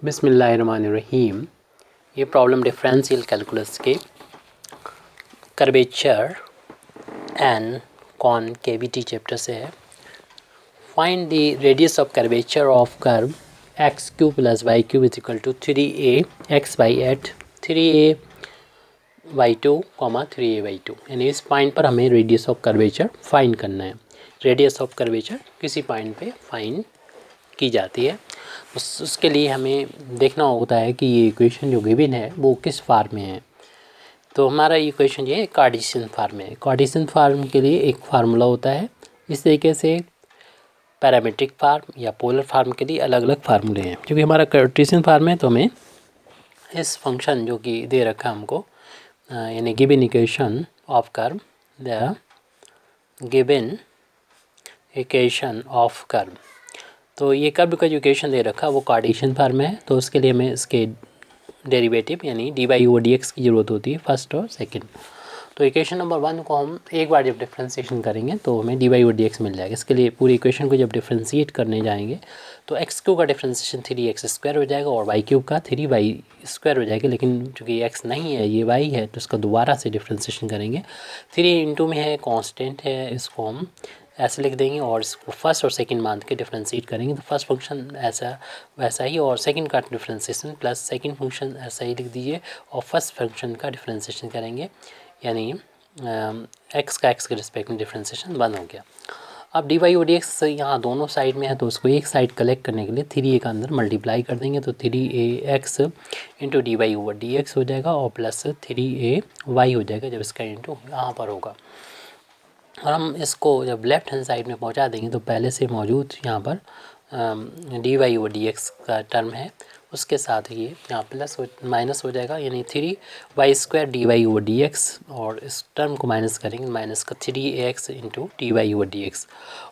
बिस्मिल्लाहिर्रहमानिर्रहीम। ये problem differential calculus के कर्वेचर एंड कॉनकेविटी चैप्टर से है। Find the radius of curvature of curve x cube plus y cube is equal to 3a x by at 3a y two comma 3a y two. यानी इस point पर हमें radius of curvature find करना है। Radius of curvature किसी point पे find की जाती है। उसके लिए हमें देखना होता है कि ये इक्वेशन जो गिवन है वो किस फॉर्म में है। तो हमारा इक्वेशन ये कार्टेशियन फॉर्म में है। कार्टेशियन फॉर्म के लिए एक फार्मूला होता है। इस तरीके से पैरामीट्रिक फार्म या पोलर फार्म के लिए अलग अलग फार्मूले हैं। क्योंकि हमारा कार्टेशियन फॉर्म है तो हमें इस फंक्शन जो कि दे रखा हमको यानी given equation of curve the given equation of curve, तो ये कर्व का जो इक्वेशन दे रखा वो कार्टेशियन फॉर्म है। तो उसके लिए हमें इसके डेरिवेटिव यानी D y over d x की ज़रूरत होती है, फर्स्ट और सेकंड। तो इक्वेशन नंबर 1 को हम एक बार जब डिफ्रेंशिएशन करेंगे तो हमें d y over d x मिल जाएगा। इसके लिए पूरी इक्वेशन को जब डिफ्रेंशिएट करने जाएंगे तो एक्स क्यू का डिफ्रेंशिएशन 3x² हो जाएगा और वाई क्यूब का 3y² हो जाएगा। लेकिन चूँकि एक्स नहीं है ये वाई है तो इसका दोबारा से डिफ्रेंशिएशन करेंगे। 3 इंटू में है कांस्टेंट है, इसको हम ऐसे लिख देंगे और इसको फर्स्ट और सेकंड मान के डिफ्रेंशिएट करेंगे। तो फर्स्ट फंक्शन ऐसा वैसा ही और सेकंड का डिफ्रेंशिएशन प्लस सेकंड फंक्शन ऐसा ही लिख दीजिए और फर्स्ट फंक्शन का डिफ्रेंशिएशन करेंगे। यानी एक्स का एक्स के रिस्पेक्ट में डिफ्रेंशिएशन 1 हो गया। अब d y o d x यहाँ दोनों साइड में है तो उसको एक साइड कलेक्ट करने के लिए 3a का अंदर मल्टीप्लाई कर देंगे तो 3ax into d y over d x हो जाएगा और प्लस 3ay हो जाएगा जब इसका इंटू यहाँ पर होगा। और हम इसको जब लेफ़्ट हैंड साइड में पहुंचा देंगे तो पहले से मौजूद यहाँ पर d y over d x का टर्म है उसके साथ ये यहाँ प्लस माइनस हो जाएगा। यानी 3y² d y over d x और इस टर्म को माइनस करेंगे, माइनस का 3ax into d y over d x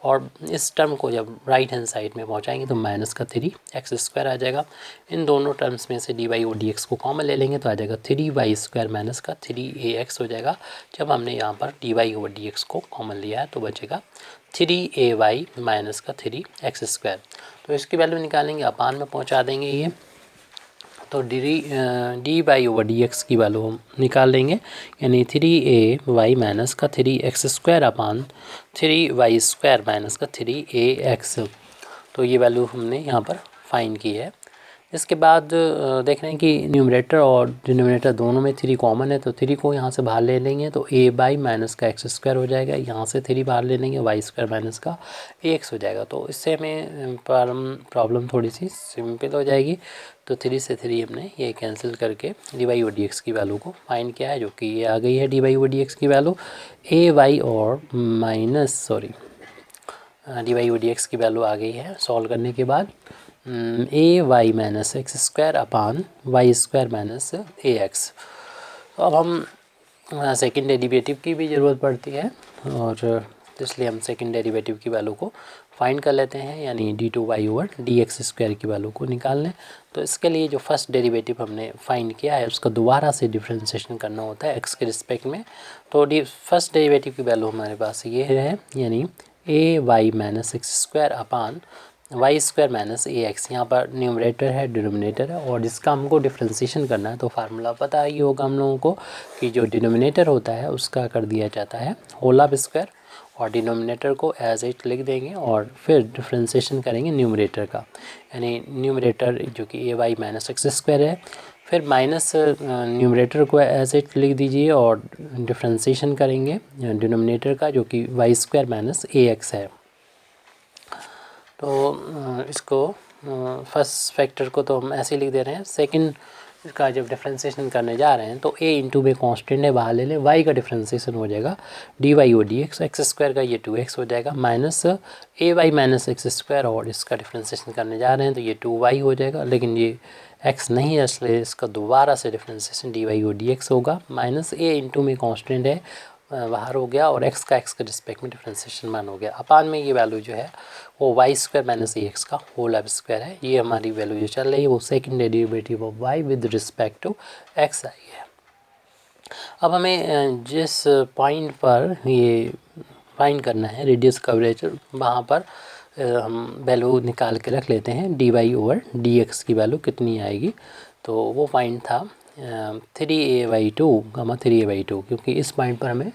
और इस टर्म को जब राइट हैंड साइड में पहुंचाएंगे तो माइनस का 3x² आ जाएगा। इन दोनों टर्म्स में से d y over d x को कॉमन ले लेंगे तो आ जाएगा 3y² माइनस का 3ax हो जाएगा। जब हमने यहाँ पर d y over d x को कॉमन लिया है तो बचेगा 3ay माइनस का 3x²। तो इसकी वैल्यू निकालेंगे, अपान में पहुँचा देंगे ये तो D y over d x की वैल्यू हम निकाल लेंगे। यानी 3ay माइनस का 3x² अपान 3y² माइनस का 3ax। तो ये वैल्यू हमने यहाँ पर फाइंड की है। इसके बाद देख रहे हैं कि न्यूमरेटर और डिनोमिनेटर दोनों में 3 कॉमन है तो 3 को यहाँ से बाहर ले लेंगे तो a बाई माइनस का x² हो जाएगा। यहाँ से 3 बाहर ले लेंगे y² माइनस का ax हो जाएगा। तो इससे हमें प्रॉब्लम थोड़ी सी सिंपल हो जाएगी। तो 3 से 3 हमने ये कैंसिल करके d y over d x की वैल्यू को फाइंड किया है जो कि ये आ गई है। D y over d x की value d y over d x की वैल्यू आ गई है सॉल्व करने के बाद ay minus x² upon y² minus ax। अब हम सेकंड डेरिवेटिव की भी ज़रूरत पड़ती है और इसलिए हम सेकंड डेरिवेटिव की वैल्यू को फाइंड कर लेते हैं। यानी d2y ओवर dx² की वैल्यू को निकाल लें। तो इसके लिए जो फर्स्ट डेरिवेटिव हमने फाइंड किया है उसका दोबारा से डिफ्रेंशिएशन करना होता है x के रिस्पेक्ट में। तो फर्स्ट डेरिवेटिव की वैल्यू हमारे पास ये है यानी ay minus x² upon y² minus ax। यहाँ पर न्यूमरेटर है डिनोमिनेटर है और जिसका हमको डिफ्रेंशिएशन करना है तो फार्मूला पता ही होगा हम लोगों को कि जो डिनोमिनेटर होता है उसका कर दिया जाता है होल ऑफ स्क्वायर और डिनोमिनेटर को एज इट लिख देंगे और फिर डिफ्रेंशिएशन करेंगे न्यूमरेटर का। यानी न्यूमरेटर जो कि ay माइनस x² है फिर माइनस न्यूमरेटर को एज इट लिख दीजिए और डिफ्रेंशिएशन करेंगे डिनोमिनेटर का जो कि y² माइनस ax है। तो इसको फर्स्ट फैक्टर को तो हम ऐसे ही लिख दे रहे हैं। सेकंड का जब डिफ्रेंशिएशन करने जा रहे हैं तो a इंटू में कांस्टेंट है बाहर ले लें, y का डिफ्रेंशिएशन हो जाएगा d y o d x x² का ये 2x हो जाएगा माइनस ay माइनस x² और इसका डिफ्रेंशिएशन करने जा रहे हैं तो ये 2y हो जाएगा। लेकिन ये x नहीं है इसलिए इसका दोबारा से differentiation d y o d x होगा माइनस a इंटू में कांस्टेंट है बाहर हो गया और x का x के रिस्पेक्ट में डिफ्रेंशिएशन मान हो गया। अपान में ये वैल्यू जो है वो y² माइनस ax का होल ऑफ स्क्वायर है। ये हमारी वैल्यू जो चल रही है वो second derivative of y with respect to x आई है। अब हमें जिस पॉइंट पर ये फाइंड करना है रेडियस कर्वेचर वहाँ पर हम वैल्यू निकाल के रख लेते हैं, dy/dx की वैल्यू कितनी आएगी। तो वो पॉइंट था 3a/2, 3a/2, क्योंकि इस पॉइंट पर हमें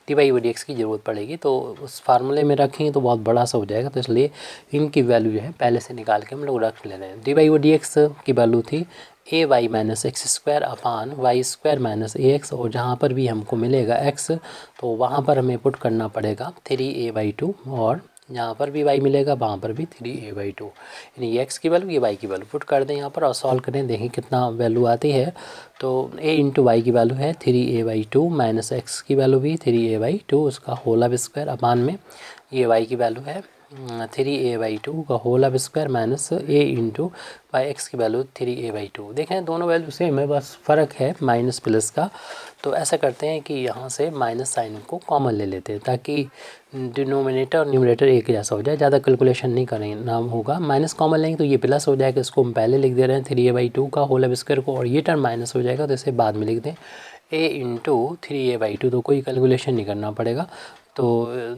dy/dx की ज़रूरत पड़ेगी। तो उस फार्मूले में रखेंगे तो बहुत बड़ा सा हो जाएगा, तो इसलिए इनकी वैल्यू जो है पहले से निकाल के हम लोग रख ले रहे हैं। dy/dx की वैल्यू थी ay minus x square upon y square minus a x, और जहाँ पर भी हमको मिलेगा x तो वहाँ पर हमें पुट करना पड़ेगा 3a/2, और यहाँ पर भी y मिलेगा वहाँ पर भी 3a/2, यानी ये x की वैल्यू ये y की वैल्यू पुट कर दें यहाँ पर और सॉल्व करें, देखें कितना वैल्यू आती है। तो a इंटू वाई की वैल्यू है 3a/2 माइनस एक्स की वैल्यू भी 3a/2 उसका होल अब स्क्वायर अपान में ये y की वैल्यू है 3a/2 का होल अब square minus a into y x की वैल्यू 3a/2। देखें दोनों वैल्यू सेम है, बस फ़र्क है माइनस प्लस का। तो ऐसा करते हैं कि यहाँ से माइनस साइन को कॉमन ले लेते हैं ताकि डिनोमिनेटर और न्यूमरेटर एक जैसा हो जाए, ज़्यादा कैलकुलेशन नहीं करना होगा। माइनस कॉमन लेंगे तो ये प्लस हो जाएगा, इसको हम पहले लिख दे रहे हैं 3a/2 का होल अब स्क्वायर को, और ये टर्म माइनस हो जाएगा तो इसे बाद में लिख दें a इंटू 3a/2, तो कोई कैलकुलेशन नहीं करना पड़ेगा। तो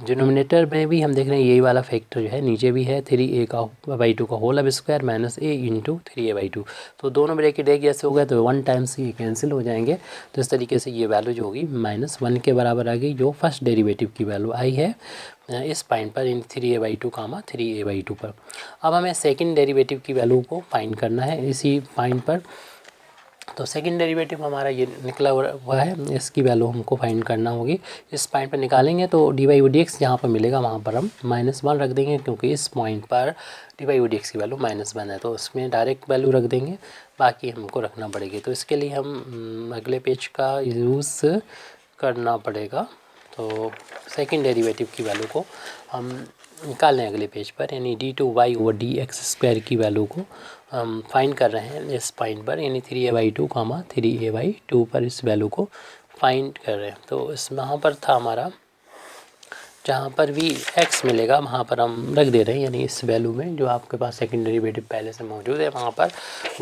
डिनोमिनेटर में भी हम देख रहे हैं यही वाला फैक्टर जो है नीचे भी है 3a/2 का होल अब square minus a into 3a/2, तो दोनों ब्रैकेट एक जैसे हो गए तो 1 टाइम्स ये कैंसिल हो जाएंगे। तो इस तरीके से ये वैल्यू जो होगी -1 के बराबर आ गई, जो फर्स्ट डेरिवेटिव की वैल्यू आई है इस पॉइंट पर इन 3a/2 कामा 3a/2 पर। अब हमें सेकंड डेरिवेटिव की वैल्यू को फाइंड करना है इसी पॉइंट पर। तो सेकंड डेरिवेटिव हमारा ये निकला हुआ है, इसकी वैल्यू हमको फाइंड करना होगी। इस पॉइंट पर निकालेंगे तो dy/dx जहाँ पर मिलेगा वहाँ पर हम -1 रख देंगे, क्योंकि इस पॉइंट पर dy/dx की वैल्यू -1 है, तो उसमें डायरेक्ट वैल्यू रख देंगे, बाकी हमको रखना पड़ेगी। तो इसके लिए हम अगले पेज का यूज़ करना पड़ेगा। तो सेकंड डेरिवेटिव की वैल्यू को हम निकाल लें अगले पेज पर, यानी d2y/dx² की वैल्यू को हम फाइंड कर रहे हैं इस पॉइंट पर, यानी 3a/2 कामा 3a/2 पर इस वैल्यू को फाइंड कर रहे हैं। तो इस वहाँ पर था हमारा, जहाँ पर भी x मिलेगा वहाँ पर हम रख दे रहे हैं, यानी इस वैल्यू में जो आपके पास सेकंड डेरिवेटिव पहले से मौजूद है वहाँ पर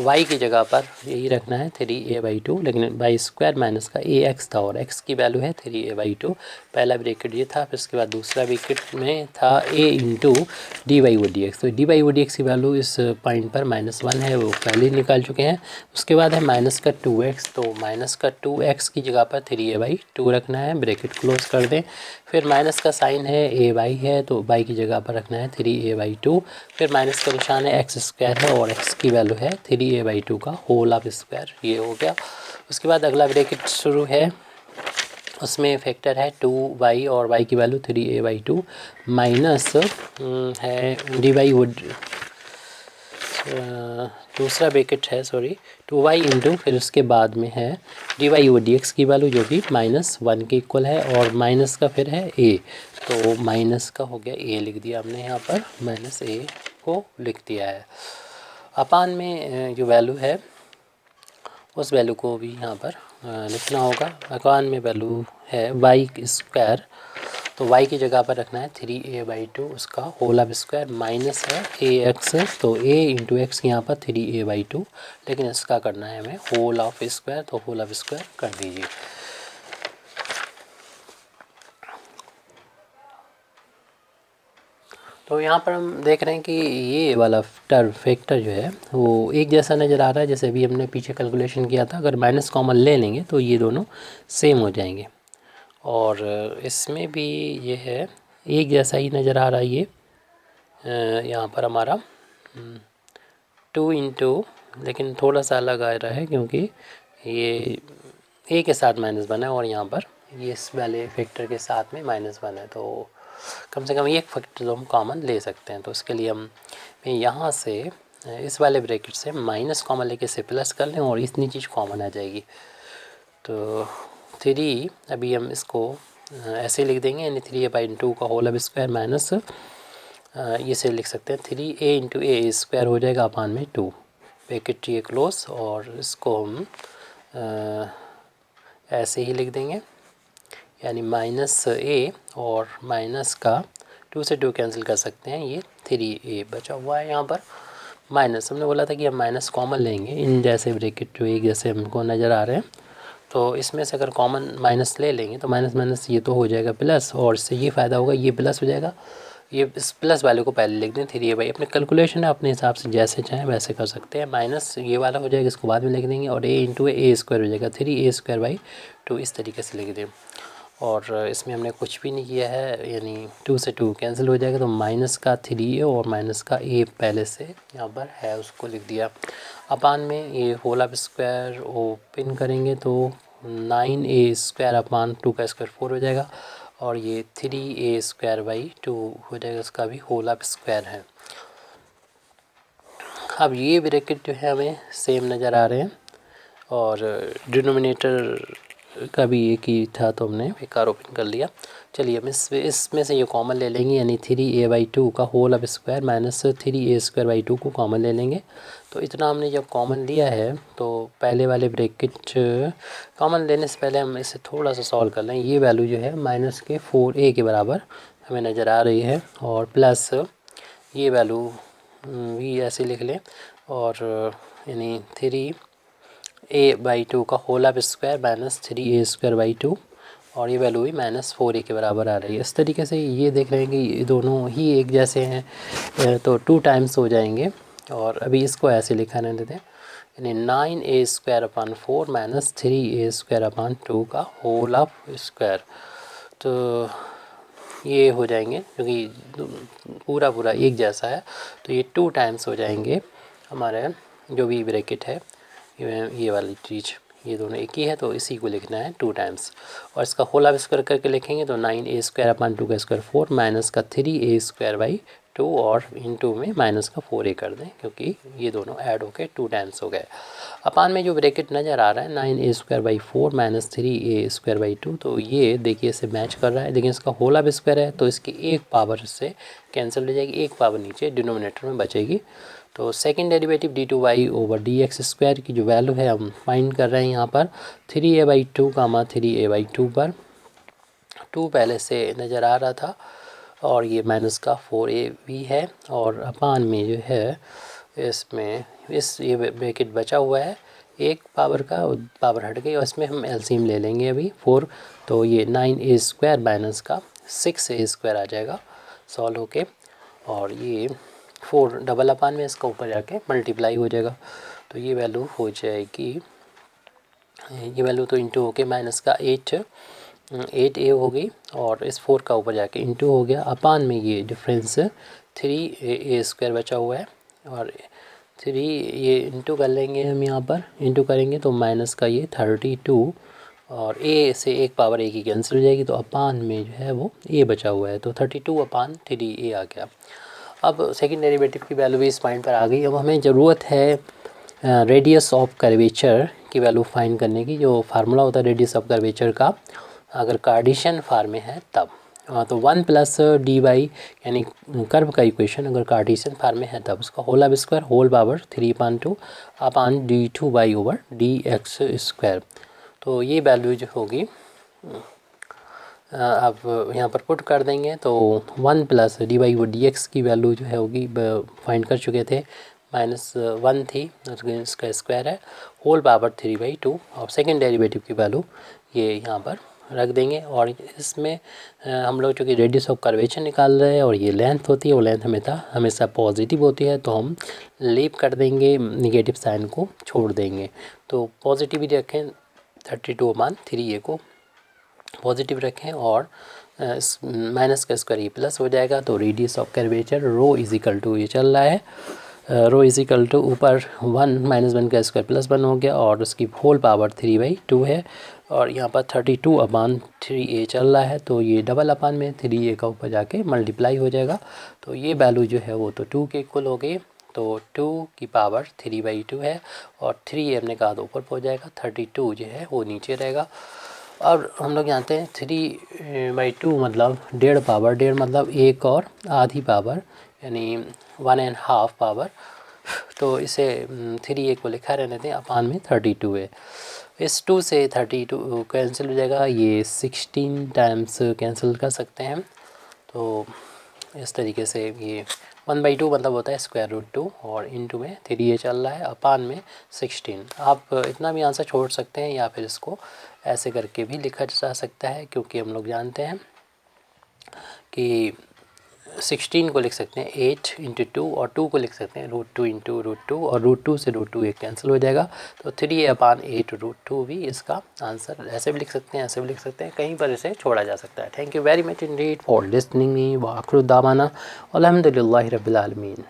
y की जगह पर यही रखना है 3a/2, लेकिन वाई स्क्वायर माइनस का ax था और x की वैल्यू है 3a/2। पहला ब्रैकेट ये था, फिर इसके बाद दूसरा ब्रैकेट में था a इंटू dy/dx। तो dy/dx की वैल्यू इस पॉइंट पर -1 है, वो पहले ही निकाल चुके हैं। उसके बाद है -2x, तो -2x की जगह पर 3a/2 रखना है, ब्रैकेट क्लोज कर दें। फिर माइनस का साइन है ay है, तो y की जगह पर रखना है 3a/2। फिर माइनस का निशान है x स्क्वायर है और x की वैल्यू है 3a/2 का होल ऑफ स्क्वायर, ये हो गया। उसके बाद अगला ब्रैकेट शुरू है, उसमें फैक्टर है 2y और y की वैल्यू 3a/2 माइनस है दूसरा ब्रैकेट है 2y इंटू, फिर उसके बाद में है dy/dx की वैल्यू जो कि -1 के इक्वल है, और माइनस का फिर है a, तो माइनस का हो गया a लिख दिया हमने यहाँ पर, -a को लिख दिया है। अपान में जो वैल्यू है उस वैल्यू को भी यहाँ पर लिखना होगा। अपान में वैल्यू है वाई स्क्वायर, तो y की जगह पर रखना है 3a/2 उसका होल ऑफ स्क्वायर माइनस है ax, तो a इंटू एक्स यहाँ पर 3a/2, लेकिन इसका करना है हमें होल ऑफ स्क्वायर, तो होल ऑफ स्क्वायर कर दीजिए। तो यहाँ पर हम देख रहे हैं कि ये वाला टर्म फैक्टर जो है वो एक जैसा नज़र आ रहा है, जैसे अभी हमने पीछे कैलकुलेशन किया था। अगर माइनस कॉमन ले लेंगे तो ये दोनों सेम हो जाएंगे, और इसमें भी ये है एक जैसा ही नज़र आ रहा है। ये यहाँ पर हमारा 2 इंटू, लेकिन थोड़ा सा अलग आ रहा है क्योंकि ये a के साथ -1 है और यहाँ पर ये इस वाले फैक्टर के साथ में -1 है, तो कम से कम एक फैक्टर तो हम कॉमन ले सकते हैं। तो उसके लिए हम यहाँ से इस वाले ब्रैकेट से माइनस कॉमन लेके इसे प्लस कर लें और इतनी चीज़ कॉमन आ जाएगी। तो 3 अभी हम इसको ऐसे लिख देंगे, यानी 3a/2 का होल अब स्क्वायर माइनस ये से लिख सकते हैं 3a इंटू ए स्क्वायर हो जाएगा अपान में 2, ब्रैकेट ये क्लोज, और इसको हम ऐसे ही लिख देंगे, यानी -a और माइनस का 2 से 2 कैंसिल कर सकते हैं, ये 3a बचा हुआ है। यहाँ पर माइनस हमने बोला था कि हम माइनस कॉमन लेंगे, इन जैसे ब्रैकेट जो एक जैसे हमको नज़र आ रहे हैं, तो इसमें से अगर कॉमन माइनस ले लेंगे तो माइनस माइनस ये तो हो जाएगा प्लस, और इससे ये फ़ायदा होगा ये प्लस हो जाएगा, ये इस प्लस वाले को पहले लिख दें 3a/, अपने कैलकुलेशन है, अपने हिसाब से जैसे चाहें वैसे कर सकते हैं। माइनस ये वाला हो जाएगा, इसको बाद में लिख देंगे, और a इंटू ए स्क्वायर हो जाएगा 3a²/2, इस तरीके से लिख दें। और इसमें हमने कुछ भी नहीं किया है, यानी 2 से 2 कैंसिल हो जाएगा, तो माइनस का 3a और माइनस का a पहले से यहाँ पर है उसको लिख दिया। अपान में ये होल ऑफ स्क्वायर ओपन करेंगे तो 9a²/2 का स्क्वायर 4 हो जाएगा, और ये 3a²/2 हो जाएगा, उसका भी होल ऑफ स्क्वायर है। अब ये ब्रैकेट जो है हमें सेम नज़र आ रहे हैं, और डिनोमिनेटर का भी एक ही था तो हमने बेकार ओपन कर लिया। चलिए हम इसमें से ये कॉमन ले लेंगे, यानी 3a/2 का whole of square minus 3a²/2 को कॉमन ले लेंगे। तो इतना हमने जब कॉमन लिया है तो पहले वाले ब्रैकेट कॉमन लेने से पहले हम इसे थोड़ा सा सॉल्व कर लें। ये वैल्यू जो है माइनस के 4a के बराबर हमें नज़र आ रही है, और प्लस ये वैल्यू भी ऐसे लिख लें, और यानी 3a/2 का whole of square minus 3a²/2, और ये वैल्यू भी माइनस 4a के बराबर आ रही है। इस तरीके से ये देख रहे हैं कि ये दोनों ही एक जैसे हैं, तो 2 टाइम्स हो जाएंगे। और अभी इसको ऐसे लिखा रहने दें, यानी 9a² माइनस 3a² का होल ऑफ स्क्वायर। तो ये हो जाएंगे, क्योंकि पूरा पूरा एक जैसा है, तो ये 2 टाइम्स हो जाएंगे हमारे जो भी ब्रैकेट है, ये वाली चीज़, ये दोनों एक ही है, तो इसी को लिखना है 2 टाइम्स। और इसका होल ऑफ स्क्वायर करके लिखेंगे तो 9a² का स्क्वायर 4 माइनस का 3a²/2, और इनटू में माइनस का 4a कर दें, क्योंकि ये दोनों ऐड होके 2 टाइम्स हो गए। अपान में जो ब्रैकेट नज़र आ रहा है 9a² माइनस 3a²/2, तो ये देखिए इसे मैच कर रहा है, लेकिन इसका होल ऑफ स्क्वायर है तो इसकी एक पावर से कैंसिल हो जाएगी, एक पावर नीचे डिनोमिनेटर में बचेगी। तो सेकंड डेरिवेटिव d2y/dx² की जो वैल्यू है हम फाइंड कर रहे हैं यहाँ पर 3a/2 3a/2 पर 2 पहले से नज़र आ रहा था, और ये माइनस का 4a भी है, और अपान में जो है इसमें ये ब्रैकेट बचा हुआ है, एक पावर का पावर हट गई, और इसमें हम एलसीएम ले लेंगे अभी 4, तो ये 9a² माइनस का 6a² आ जाएगा सॉल्व होके, और ये 4 डबल अपान में इसका ऊपर जाके मल्टीप्लाई हो जाएगा, तो ये वैल्यू हो जाएगी, ये वैल्यू तो इंटू होके माइनस का 8a हो गई, और इस 4 का ऊपर जाके इंटू हो गया, अपान में ये डिफरेंस 3a² बचा हुआ है, और 3 ये इंटू कर लेंगे हम, यहाँ पर इंटू करेंगे तो माइनस का ये 32, और a से एक पावर a की कैंसिल हो जाएगी, तो अपान में जो है वो a बचा हुआ है, तो 32/3a आ गया। अब सेकंड डेरिवेटिव की वैल्यू भी इस पॉइंट पर आ गई। अब हमें ज़रूरत है रेडियस ऑफ कर्वेचर की वैल्यू फाइंड करने की, जो फार्मूला होता है रेडियस ऑफ कर्वेचर का अगर कार्टेशियन फॉर्म में है तब। तो 1 प्लस dy यानी कर्व का इक्वेशन अगर कार्टेशियन फॉर्म में है तब उसका whole of square whole power 3/2 upon d2y/dx²। तो ये वैल्यू जो होगी अब यहाँ पर पुट कर देंगे, तो 1 प्लस dy/dx की वैल्यू जो है होगी, फाइंड कर चुके थे, -1 थी, इसका स्क्वायर है होल पावर 3/2, और सेकंड डेरिवेटिव की वैल्यू ये यहाँ पर रख देंगे। और इसमें हम लोग चूँकि रेडियस ऑफ कर्वेचर निकाल रहे हैं और ये लेंथ होती है, वो लेंथ हमेशा पॉजिटिव होती है, तो हम लीव कर देंगे, निगेटिव साइन को छोड़ देंगे, तो पॉजिटिव ही रखें, 32/3a को पॉजिटिव रखें, और माइनस का स्क्वायर ये प्लस हो जाएगा, तो radius of curvature rho is equal to ये चल रहा है, रो इजिकल टू ऊपर 1 -1 का स्क्वायर +1 हो गया, और उसकी होल पावर 3/2 है, और यहाँ पर 32/3a चल रहा है, तो ये डबल अपान में 3a का ऊपर जाके मल्टीप्लाई हो जाएगा, तो ये वैल्यू जो है वो तो 2 के इक्वल हो गई, तो 2 की पावर 3/2 है, और 3 हमने कहा तो ऊपर पहुँच जाएगा, 32 जो है वो नीचे रहेगा। और हम लोग जानते हैं 3/2 मतलब 1.5 पावर, 1.5 मतलब 1 और आधी पावर, यानी 1.5 पावर, तो इसे 3a को लिखा रहने दें, अपान में 32 है। इस 2 से 32 कैंसिल हो जाएगा, ये 16 टाइम्स कैंसिल कर सकते हैं, तो इस तरीके से ये 1/2 मतलब होता है √2, और इनटू में 3a चल रहा है, अपान में 16। आप इतना भी आंसर छोड़ सकते हैं, या फिर इसको ऐसे करके भी लिखा जा सकता है, क्योंकि हम लोग जानते हैं कि 16 को लिख सकते हैं 8 इंटू 2 और 2 को लिख सकते हैं √2 इंटू √2 और √2 से √2 एक कैंसिल हो जाएगा तो 3a/8 √2 भी इसका आंसर। ऐसे भी लिख सकते हैं, ऐसे भी लिख सकते हैं, कहीं पर इसे छोड़ा जा सकता है। Thank you very much Indeed for listening me व आखिर दावाना अल्हम्दुलिल्लाहि रब्बिल आलमीन।